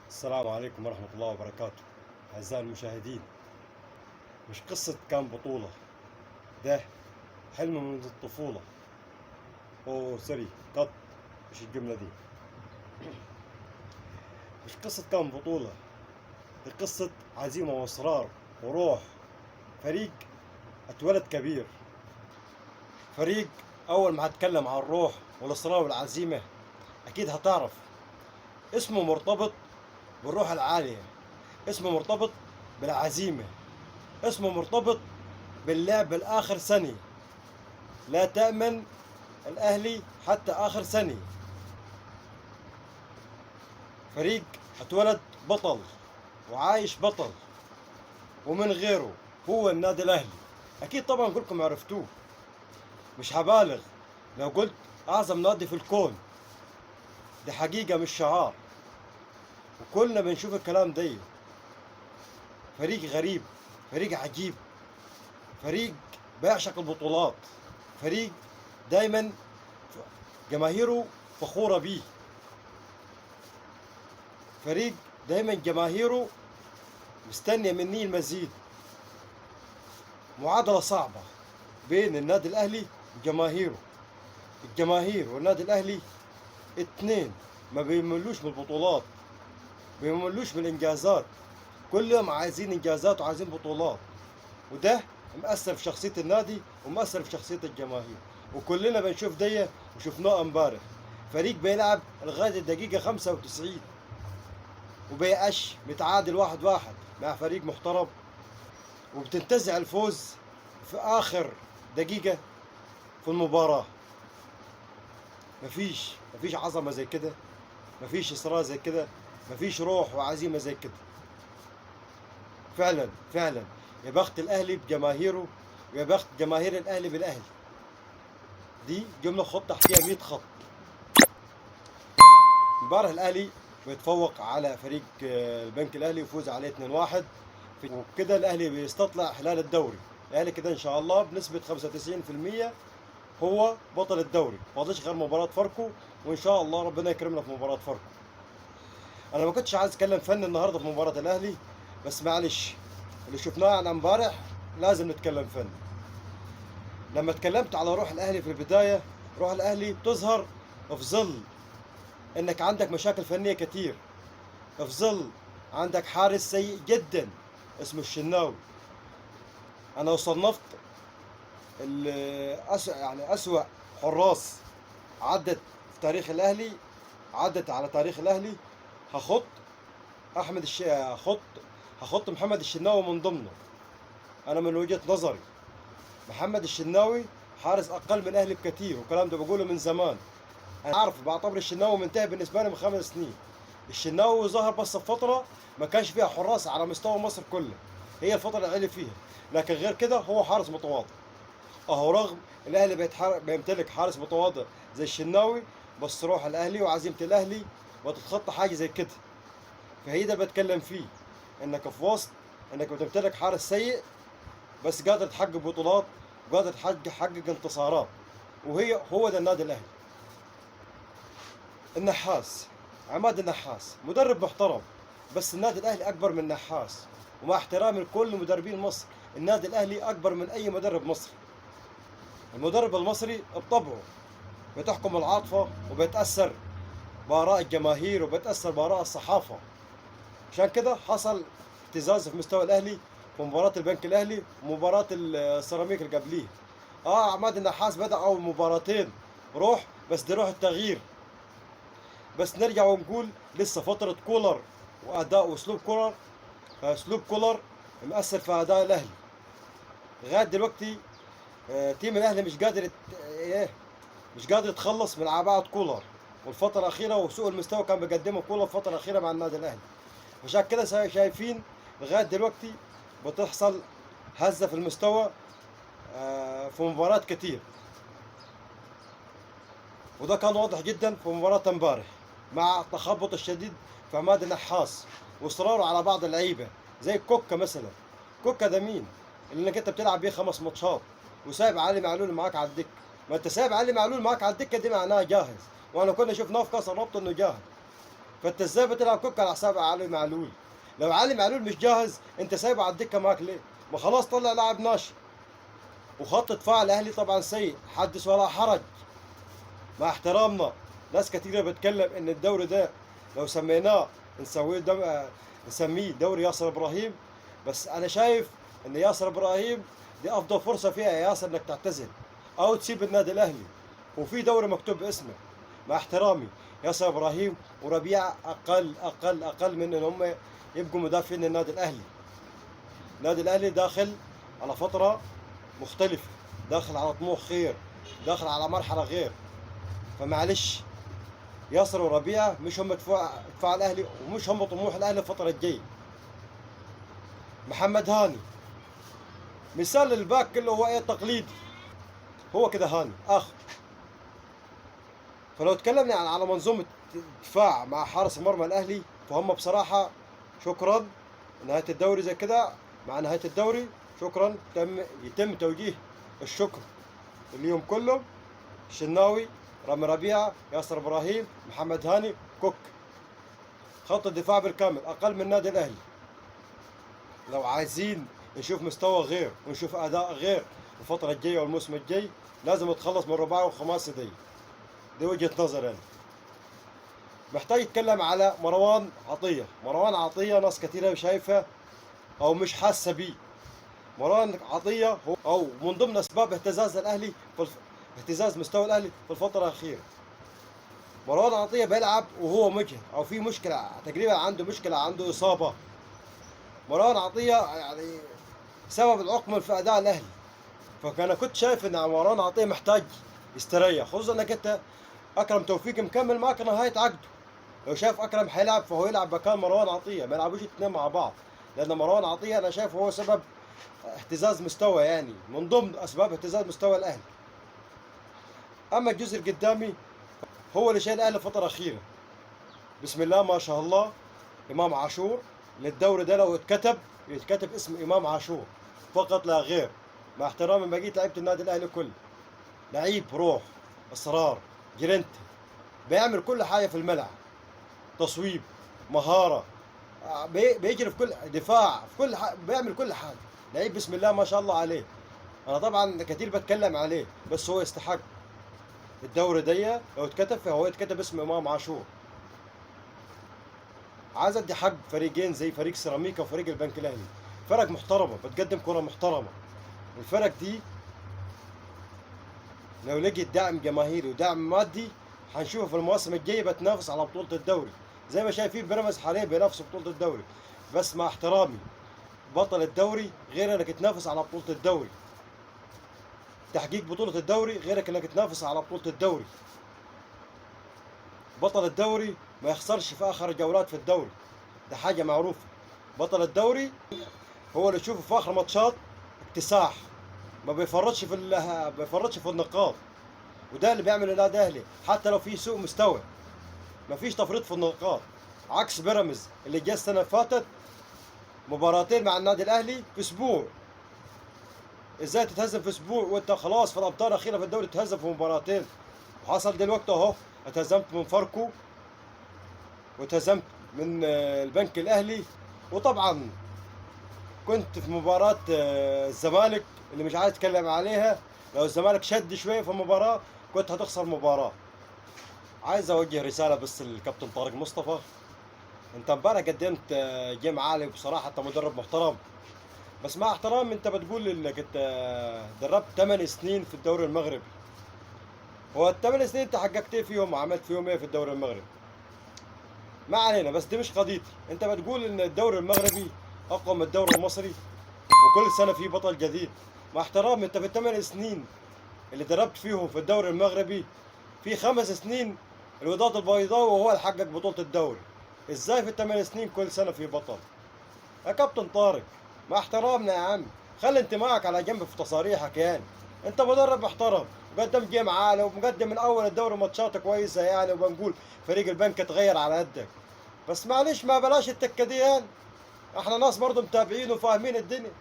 السلام عليكم ورحمة الله وبركاته. أعزائي المشاهدين، مش قصة كان بطولة، ده حلم منذ الطفولة. أوه سوري، قط، مش الجملة دي. مش قصة كان بطولة، دي قصة عزيمة وإصرار وروح. فريق اتولد كبير، فريق. أول ما هتكلم عن الروح والإصرار والعزيمة أكيد هتعرف اسمه مرتبط بالروح العالية، اسمه مرتبط بالعزيمة، اسمه مرتبط باللعب الآخر ثانية. لا تأمن الأهلي حتى آخر ثانية. فريق اتولد بطل وعايش بطل، ومن غيره هو النادي الأهلي. أكيد طبعا كلكم عرفتوه، مش هبالغ لو قلت أعظم نادي في الكون. دي حقيقة مش شعار، وكلنا بنشوف الكلام ده. فريق غريب، فريق عجيب، فريق بيعشق البطولات، فريق دايما جماهيره فخورة بيه، فريق دايما جماهيره مستنية مني المزيد. معادلة صعبة بين النادي الأهلي وجماهيره. الجماهير والنادي الأهلي اتنين ما بيملوش من البطولات، بيملوش من الإنجازات، كل يوم عايزين إنجازات وعايزين بطولات. وده مأثر في شخصية النادي ومأثر في شخصية الجماهير، وكلنا بنشوف دي وشفناه امبارح. فريق بيلعب لغاية الدقيقة 95 وبيقش متعادل 1-1 مع فريق محترم، وبتنتزع الفوز في آخر دقيقة في المباراة. مفيش عظمة زي كده، مفيش إصرار زي كده، مفيش روح وعزيمة زي كده. فعلا فعلا، يا بخت الأهلي بجماهيره، ويا بخت جماهير الأهلي بالأهلي. دي جملة خط تحتيها 100 خط. امبارح الأهلي بيتفوق على فريق البنك الأهلي ويفوز عليه 2-1، وكده الأهلي بيستطلع حلال الدوري. الأهلي كده إن شاء الله بنسبة 95% هو بطل الدوري، فاضلش غير مباراة فاركو، وإن شاء الله ربنا يكرمنا في مباراة فاركو. أنا ما كنتش عايز أتكلم فن النهاردة في مباراة الأهلي، بس معلش اللي شفناه عن امبارح لازم نتكلم فن. لما اتكلمت على روح الأهلي في البداية، روح الأهلي بتظهر في ظل إنك عندك مشاكل فنية كتير، في ظل عندك حارس سيء جدا اسمه الشناوي. أنا صنفت أسوأ حراس عدت في تاريخ الأهلي، عدت على تاريخ الأهلي. هخط هخط محمد الشناوي من ضمنه. أنا من وجهة نظري محمد الشناوي حارس أقل من الأهلي بكتير، والكلام ده بقوله من زمان. أنا عارف، بعتبر الشناوي منتهي بالنسبة لي من 5 سنين. الشناوي ظهر بس في فترة ما كانش فيها حراس على مستوى مصر كله، هي الفترة اللي علي فيها، لكن غير كده هو حارس متواضع. اهو رغم الاهلي بيمتلك حارس متواضع زي الشناوي، بس روح الاهلي وعزيمه الاهلي وتتخطى حاجه زي كده. فهي ده بتكلم فيه، انك في وسط انك بتمتلك حارس سيء بس قادر تحقق بطولات وقادر تحقق انتصارات، هو ده النادي الاهلي. النحاس، عماد النحاس مدرب محترم، بس النادي الاهلي اكبر من النحاس. ومع احترامي لكل مدربين مصر، النادي الاهلي اكبر من اي مدرب مصري. المدرب المصري بطبعه بتحكم العاطفة وبيتأثر بآراء الجماهير وبيتأثر بآراء الصحافة. عشان كده حصل اهتزاز في مستوى الأهلي في مباراة البنك الأهلي ومباراة السيراميك اللي قبليه. عماد النحاس بدأ أول مباراتين روح، بس دي روح التغيير. بس نرجع ونقول لسه فترة كولر وأداء وأسلوب كولر، أسلوب كولر مأثر في أداء الأهلي لغاية دلوقتي. تيم الأهلي مش قادر يتخلص من عباءة كولر، والفترة الأخيرة وسوء المستوى كان بيقدمه كولر الفترة الأخيرة مع النادي الأهلي. عشان كده شايفين لغاية دلوقتي بتحصل هزة في المستوى في مباريات كتير، وده كان واضح جدا في مباراة امبارح مع التخبط الشديد في عماد النحاس واصراره على بعض اللعيبة زي كوكا مثلا. كوكا ده مين؟ اللي انك انت بتلعب بيه 5 ماتشات وسايب علي معلول معاك على الدكة. ما انت سايب علي معلول معاك على الدكة دي معناها جاهز، وانا كنا شفناه في كاس الرابطة انه جاهز. فانت ازاي بتلعب كوك على حساب علي معلول؟ لو علي معلول مش جاهز انت سايبه على الدكه معاك ليه؟ ما خلاص طلع لاعب ناشئ. وخط دفاع الاهلي طبعا سيء، حدث ولا حرج. مع احترامنا، ناس كتيره بتتكلم ان الدوري ده لو سميناه نسويه نسميه دوري ياسر ابراهيم. بس انا شايف ان ياسر ابراهيم دي افضل فرصه فيها يا ياسر انك تعتزل او تسيب النادي الاهلي، وفي دوري مكتوب باسمه. مع احترامي، ياسر ابراهيم وربيع اقل من ان هم يبقوا مدافعين النادي الاهلي. النادي الاهلي داخل على فتره مختلفه، داخل على طموح غير، داخل على مرحله غير. فمعلش، ياسر وربيعه مش هم دفاع الاهلي، ومش هم طموح الاهلي الفتره الجايه. محمد هاني مثال للباك اللي هو ايه تقليدي، هو كده هاني اخر. فلو تكلمنا على منظومه دفاع مع حارس مرمى الاهلي، فهم بصراحه شكرا. نهايه الدوري زي كده، مع نهايه الدوري شكرا يتم توجيه الشكر اليوم كله. الشناوي، رامي ربيعه، ياسر ابراهيم، محمد هاني، كوك. خط الدفاع بالكامل اقل من النادي الاهلي. لو عايزين نشوف مستوى غير ونشوف اداء غير الفتره الجايه والموسم الجاي، لازم نتخلص من الرباعي والخماسي دي وجهه نظري انا. محتاج يتكلم على مروان عطيه. مروان عطيه ناس كثيره شايفه او مش حاسه بيه. مروان عطيه هو او من ضمن اسباب اهتزاز الاهلي اهتزاز مستوى الاهلي في الفتره الاخيره. مروان عطيه بيلعب وهو مجهد او في مشكله، تقريبا عنده مشكله، عنده اصابه. مروان عطيه يعني سبب العقم في اداء الاهلي. فانا كنت شايف ان مروان عطيه محتاج يستريح، خصوصا انك انت اكرم توفيق مكمل معك نهايه عقده. لو شايف اكرم حيلعب فهو يلعب مكان مروان عطيه، ما يلعبوش الاثنين مع بعض. لان مروان عطيه انا شايف هو سبب اهتزاز مستوى، يعني من ضمن اسباب اهتزاز مستوى الاهلي. اما الجزء القدامي هو اللي شايل الاهلي الفتره الاخيره. بسم الله ما شاء الله. امام عاشور للدوري ده لو يتكتب اسم امام عاشور فقط لا غير. مع احترامي بقيت لعيبه النادي الاهلي كله، لعيب روح، اصرار، جرنت، بيعمل كل حاجه في الملعب. تصويب، مهاره، بيجري في كل دفاع، في كل حاجه، بيعمل كل حاجه. لعيب بسم الله ما شاء الله عليه. انا طبعا كتير بتكلم عليه، بس هو يستحق الدوري ده. لو اتكتب فهو يتكتب اسم امام عاشور. عايز ادي حق فريقين زي فريق سيراميكا وفريق البنك الاهلي، فرق محترمه بتقدم كره محترمه. الفرق دي لو لقيت دعم جماهيري ودعم مادي هنشوفها في المواسم الجايه بتنافس على بطوله الدوري، زي ما شايفين بيراميدز حاليا بينافس بطوله الدوري. بس مع احترامي، بطل الدوري غير انك تنافس على بطوله الدوري. تحقيق بطوله الدوري غيرك انك تنافس على بطوله الدوري. بطل الدوري ما يخسرش في اخر جولات في الدوري، ده حاجه معروفه. بطل الدوري هو اللي يشوفه في اخر ماتشات اكتساح، ما بيفرطش في النقاط. وده اللي بيعمل النادي الاهلي حتى لو في سوء مستوى، ما فيش تفريط في النقاط. عكس بيراميدز اللي جه السنه اللي فاتت مباراتين مع النادي الاهلي في اسبوع. ازاي تتهزم في اسبوع وانت خلاص في الامتار الاخيره في الدوري تتهزم في مباراتين؟ وحصل دلوقتي اهو، اتهزمت من فاركو واتهزمت من البنك الاهلي. وطبعا كنت في مباراة الزمالك اللي مش عايز اتكلم عليها. لو الزمالك شد شوية في المباراة كنت هتخسر مباراة. عايز اوجه رسالة بس للكابتن طارق مصطفى. انت امبارح قدمت جيم عالي بصراحة، انت مدرب محترم. بس مع احترام انت بتقول انك انت دربت 8 سنين في الدوري المغربي. هو ال8 سنين انت حققت ايه فيهم وعملت فيهم ايه في الدوري المغربي؟ ما علينا، بس دي مش قضيتي. انت بتقول ان الدوري المغربي اقوى من الدوري المصري وكل سنه في بطل جديد. مع احترام انت في ال8 سنين اللي دربت فيهم في الدوري المغربي، في 5 سنين الوداد البيضاوي وهو اللي حقق بطوله الدوري. ازاي في ال8 سنين كل سنه في بطل؟ يا كابتن طارق مع احترامنا يا عم، خلي انتمائك على جنب في تصاريحك. يعني انت مدرب محترم، مقدم جيم عالي ومقدم من اول الدوري ماتشات كويسه يعني، وبنقول فريق البنك اتغير على قدك. بس معلش ما بلاش التكه دي يعني. احنا ناس برضه متابعين وفاهمين الدنيا.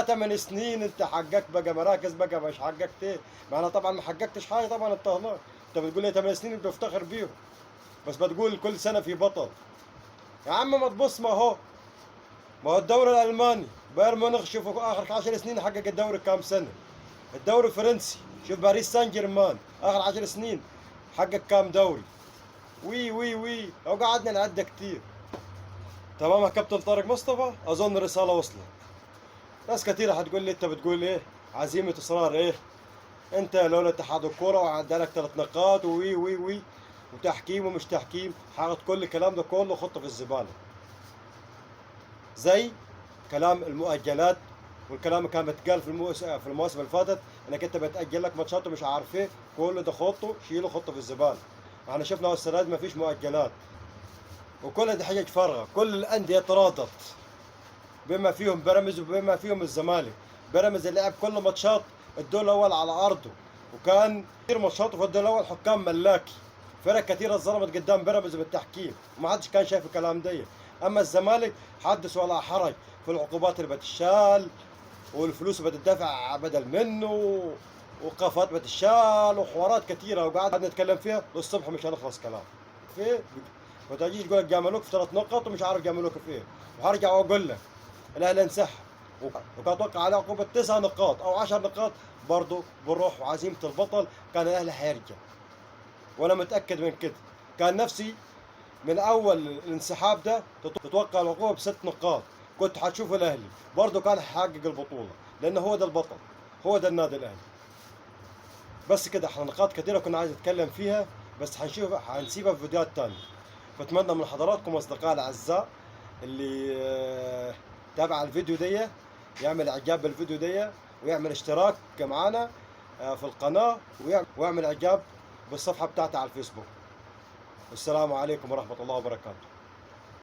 8 سنين انت حققت بقى مراكز، بقى مش حققت ايه؟ ما انا طبعا ما حققتش حاجه طبعا، انت بتقول لي 8 سنين بتفتخر بيهم، بس بتقول كل سنه في بطل. يا عم ما تبص، ما هو الدوري الالماني بايرن ميونخ شوفوا اخر 10 سنين حقق الدوري كام سنه. الدوري الفرنسي شوف باريس سان جيرمان اخر 10 سنين حقق كام دوري. وي وي وي لو قعدنا نعد كتير. تمام يا كابتن طارق مصطفى، اظن الرساله وصلت. ناس كتير حتقول لي انت بتقول ايه عزيمه اصرار ايه، انت لولا اتحاد الكوره وعندك 3 نقاط وي وي وي وتحكيم ومش تحكيم، حاطط كل الكلام ده كله خطه في الزباله. زي كلام المؤجلات والكلام اللي كان بيتقال في المواسم اللي فاتت انك انت بتاجل لك ماتشات ومش عارف ايه، كل ده خطه شيله خطه في الزباله. احنا شفنا السنه دي ما فيش مؤجلات وكل دي حاجه فارغه، كل الانديه تراضت بما فيهم بيراميدز وبما فيهم الزمالك. بيراميدز اللي لعب كل ماتشات الدور الاول على ارضه، وكان كثير ماتشات في الدور الاول حكام ملاكي، فرق كثيره ظلمت قدام بيراميدز بالتحكيم وما حدش كان شايف الكلام ده. اما الزمالك حدث ولا حرج في العقوبات اللي بتشال والفلوس اللي بتدفع بدل منه وقافات بتشال وحوارات كثيره وقعدنا نتكلم فيها للصبح مش هنخلص كلام. في ما تجيش تقول لك جاملوك في 3 نقط ومش عارف جاملوك في ايه. وهرجع واقول لك الاهلي انسحب وكان اتوقع عليه عقوبه 9 نقاط او 10 نقاط، برضه بروح وعزيمه البطل كان الاهلي حيرجع. وانا متاكد من كده. كان نفسي من اول الانسحاب ده تتوقع العقوبه ب6 نقاط، كنت حتشوف الاهلي برضه كان حيحقق البطوله، لانه هو ده البطل، هو ده النادي الاهلي. بس كده احنا نقاط كثيره كنا عايز نتكلم فيها، بس حنسيبها في فيديوهات تانية. بتمنى من حضراتكم اصدقائي الاعزاء اللي تابع الفيديو دي يعمل اعجاب بالفيديو دي ويعمل اشتراك معنا في القناه ويعمل اعجاب بالصفحه بتاعتي على الفيسبوك. والسلام عليكم ورحمه الله وبركاته.